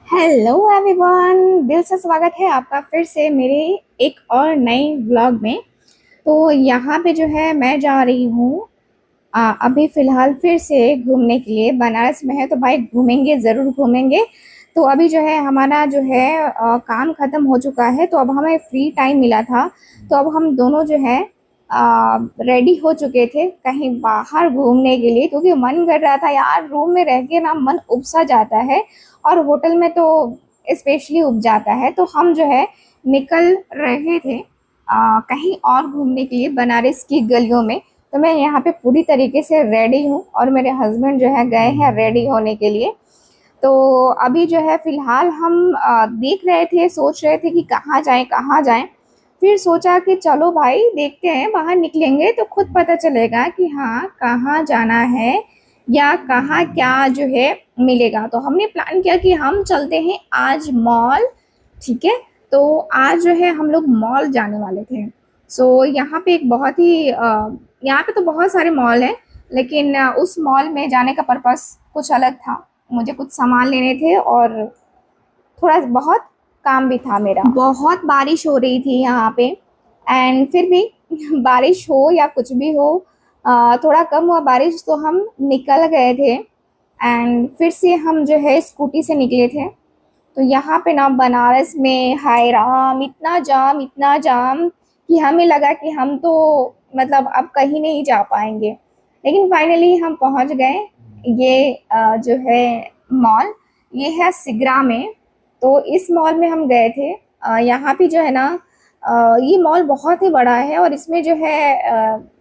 Hello everyone, दिल से स्वागत है आपका फिर से मेरे एक और नए व्लॉग में। तो यहाँ पे जो है मैं जा रही हूँ अभी फ़िलहाल फिर से घूमने के लिए। बनारस में है तो भाई घूमेंगे, ज़रूर घूमेंगे। तो अभी जो है हमारा जो है काम ख़त्म हो चुका है, तो अब हमें फ्री टाइम मिला था। तो अब हम दोनों जो है रेडी हो चुके थे कहीं बाहर घूमने के लिए, क्योंकि मन कर रहा था यार, रूम में रह के ना मन उपसा जाता है और होटल में तो स्पेशली उब जाता है। तो हम जो है निकल रहे थे कहीं और घूमने के लिए बनारस की गलियों में। तो मैं यहाँ पे पूरी तरीके से रेडी हूँ और मेरे हस्बैंड जो है गए हैं रेडी होने के लिए। तो अभी जो है फ़िलहाल हम देख रहे थे, सोच रहे थे कि कहाँ जाएँ कहाँ जाएँ। फिर सोचा कि चलो भाई देखते हैं, बाहर निकलेंगे तो खुद पता चलेगा कि हाँ कहाँ जाना है या कहाँ क्या जो है मिलेगा। तो हमने प्लान किया कि हम चलते हैं आज मॉल। ठीक है, तो आज जो है हम लोग मॉल जाने वाले थे। सो यहाँ पे एक बहुत ही यहाँ पे तो बहुत सारे मॉल हैं, लेकिन उस मॉल में जाने का पर्पस कुछ अलग था। मुझे कुछ सामान लेने थे और थोड़ा बहुत काम भी था मेरा। बहुत बारिश हो रही थी यहाँ पे, एंड फिर भी बारिश हो या कुछ भी हो, थोड़ा कम हुआ बारिश तो हम निकल गए थे। एंड फिर से हम जो है स्कूटी से निकले थे। तो यहाँ पे ना बनारस में हाय राम, इतना जाम कि हमें लगा कि हम तो मतलब अब कहीं नहीं जा पाएंगे। लेकिन फाइनली हम पहुँच गए। ये जो है मॉल, ये है सिगरा में। तो इस मॉल में हम गए थे। यहाँ पे जो है ना ये मॉल बहुत ही बड़ा है और इसमें जो है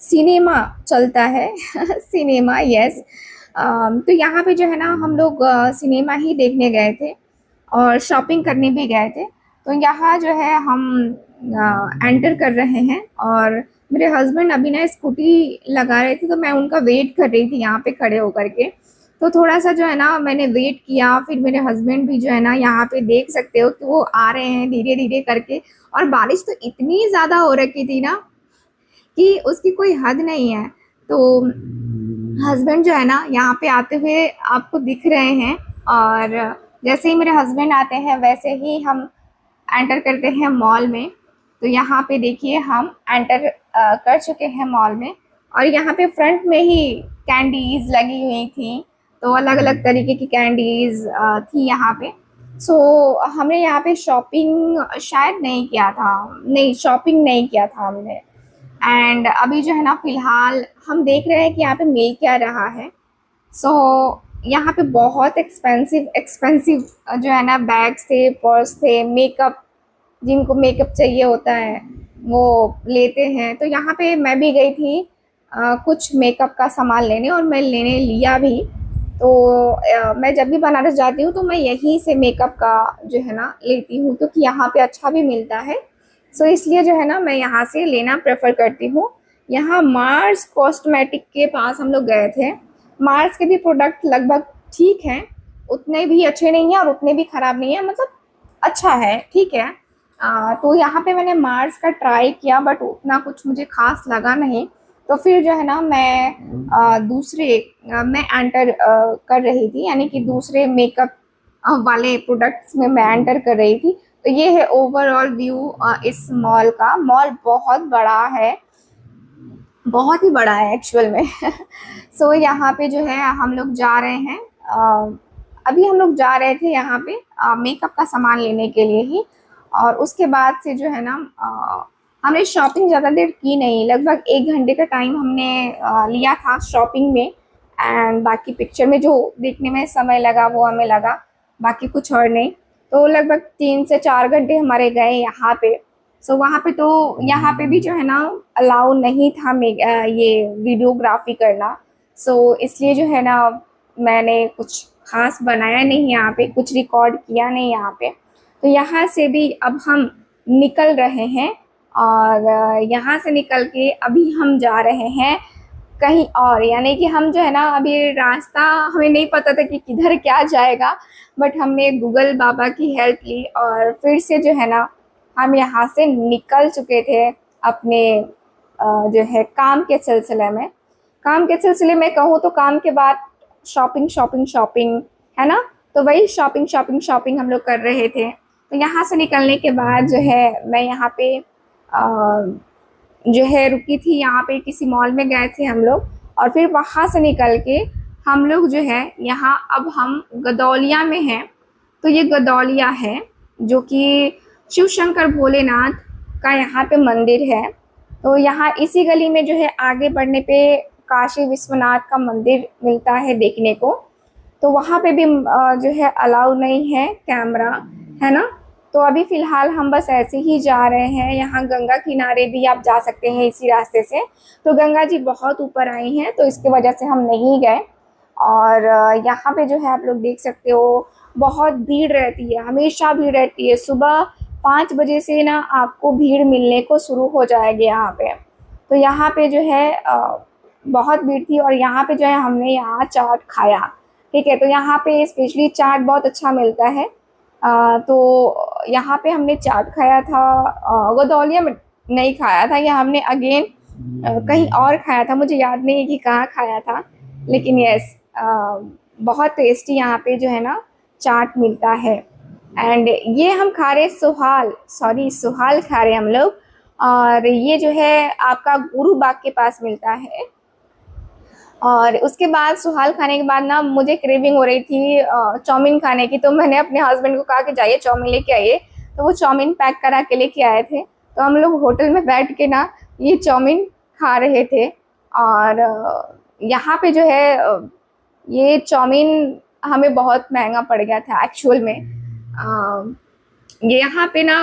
सिनेमा चलता है सिनेमा, यस। तो यहाँ पे जो है ना हम लोग सिनेमा ही देखने गए थे और शॉपिंग करने भी गए थे। तो यहाँ जो है हम एंटर कर रहे हैं और मेरे हस्बैंड अभी ना स्कूटी लगा रहे थे, तो मैं उनका वेट कर रही थी यहाँ पे खड़े होकर के। तो थोड़ा सा जो है ना मैंने वेट किया, फिर मेरे हस्बैंड भी जो है ना यहाँ पे देख सकते हो कि वो आ रहे हैं धीरे धीरे करके। और बारिश तो इतनी ज़्यादा हो रखी थी ना कि उसकी कोई हद नहीं है। तो हस्बैंड जो है ना यहाँ पे आते हुए आपको दिख रहे हैं, और जैसे ही मेरे हस्बैंड आते हैं वैसे ही हम एंटर करते हैं मॉल में। तो यहाँ पे देखिए हम एंटर कर चुके हैं मॉल में, और यहाँ पे फ्रंट में ही कैंडीज लगी हुई थी। तो अलग अलग तरीके की कैंडीज थी यहाँ पे। सो हमने यहाँ पे शॉपिंग शायद नहीं किया था, नहीं शॉपिंग नहीं किया था हमने। एंड अभी जो है ना फ़िलहाल हम देख रहे हैं कि यहाँ पे मिल क्या रहा है। सो यहाँ पे बहुत एक्सपेंसिव एक्सपेंसिव जो है ना बैग्स थे, पर्स थे, मेकअप, जिनको मेकअप चाहिए होता है वो लेते हैं। तो यहाँ पे मैं भी गई थी कुछ मेकअप का सामान लेने, और मैं लेने लिया भी। तो मैं जब भी बनारस जाती हूँ तो मैं यहीं से मेकअप का जो है ना लेती हूँ, क्योंकि यहाँ पे अच्छा भी मिलता है। सो इसलिए जो है ना मैं यहाँ से लेना प्रेफर करती हूँ। यहाँ मार्स कॉस्मेटिक के पास हम लोग गए थे। मार्स के भी प्रोडक्ट लगभग ठीक हैं, उतने भी अच्छे नहीं हैं और उतने भी ख़राब नहीं है, मतलब अच्छा है, ठीक है। तो यहाँ पे मैंने मार्स का ट्राई किया बट उतना कुछ मुझे खास लगा नहीं। तो फिर जो है ना मैं मैं एंटर कर रही थी, यानी कि दूसरे मेकअप वाले प्रोडक्ट्स में मैं एंटर कर रही थी। तो ये है ओवरऑल व्यू इस मॉल का। मॉल बहुत बड़ा है, बहुत ही बड़ा है एक्चुअल में सो यहाँ पे जो है हम लोग जा रहे हैं। अभी हम लोग जा रहे थे यहाँ पे मेकअप का सामान लेने के लिए ही। और उसके बाद से जो है ना हमने शॉपिंग ज़्यादा देर की नहीं, लगभग 1 घंटे का टाइम हमने लिया था शॉपिंग में। एंड बाकी पिक्चर में जो देखने में समय लगा वो हमें लगा, बाकी कुछ और नहीं। तो लगभग 3 से 4 घंटे हमारे गए यहाँ पे। सो वहाँ पे तो यहाँ पे भी जो है ना अलाउ नहीं था ये वीडियोग्राफी करना। सो इसलिए जो है ना मैंने कुछ खास बनाया नहीं यहाँ पे, कुछ रिकॉर्ड किया नहीं यहाँ पे। तो यहाँ से भी अब हम निकल रहे हैं, और यहाँ से निकल के अभी हम जा रहे हैं कहीं और। यानी कि हम जो है ना अभी रास्ता हमें नहीं पता था कि किधर क्या जाएगा, बट हमने गूगल बाबा की हेल्प ली और फिर से जो है ना हम यहाँ से निकल चुके थे अपने जो है काम के सिलसिले में। काम के सिलसिले में कहूँ तो काम के बाद शॉपिंग शॉपिंग शॉपिंग है ना। तो वही शॉपिंग शॉपिंग शॉपिंग हम लोग कर रहे थे। तो यहाँ से निकलने के बाद जो है मैं यहाँ पे जो है रुकी थी, यहाँ पे किसी मॉल में गए थे हम लोग, और फिर वहाँ से निकल के हम लोग जो है यहाँ अब हम गदौलिया में हैं। तो ये गदौलिया है जो कि शिव शंकर भोलेनाथ का यहाँ पे मंदिर है। तो यहाँ इसी गली में जो है आगे बढ़ने पे काशी विश्वनाथ का मंदिर मिलता है देखने को। तो वहाँ पे भी जो है अलाउ नहीं है कैमरा, है ना। तो अभी फ़िलहाल हम बस ऐसे ही जा रहे हैं। यहाँ गंगा किनारे भी आप जा सकते हैं इसी रास्ते से। तो गंगा जी बहुत ऊपर आई हैं तो इसकी वजह से हम नहीं गए। और यहाँ पे जो है आप लोग देख सकते हो बहुत भीड़ रहती है, हमेशा भीड़ रहती है। सुबह 5 बजे से ना आपको भीड़ मिलने को शुरू हो जाएगी यहाँ पे। तो यहाँ पे जो है बहुत भीड़ थी, और यहाँ पे जो है हमने यहाँ चाट खाया, ठीक है। तो यहाँ पे स्पेशली चाट बहुत अच्छा मिलता है। तो यहाँ पे हमने चाट खाया था, गदौलिया में नहीं खाया था, या हमने अगेन कहीं और खाया था, मुझे याद नहीं है कि कहाँ खाया था। लेकिन यस, बहुत टेस्टी यहाँ पे जो है ना चाट मिलता है। एंड ये हम खा रहे सुहाल खा रहे हम लोग। और ये जो है आपका गुरु बाग के पास मिलता है। और उसके बाद सुहाल खाने के बाद ना मुझे क्रेविंग हो रही थी चाउमीन खाने की। तो मैंने अपने हस्बैंड को कहा कि जाइए चाउमीन लेके आइए। तो वो चाउमीन पैक करा के लेके आए थे। तो हम लोग होटल में बैठ के ना ये चाउमीन खा रहे थे। और यहाँ पे जो है ये चाउमीन हमें बहुत महंगा पड़ गया था एक्चुअल में। ये यहाँ पे ना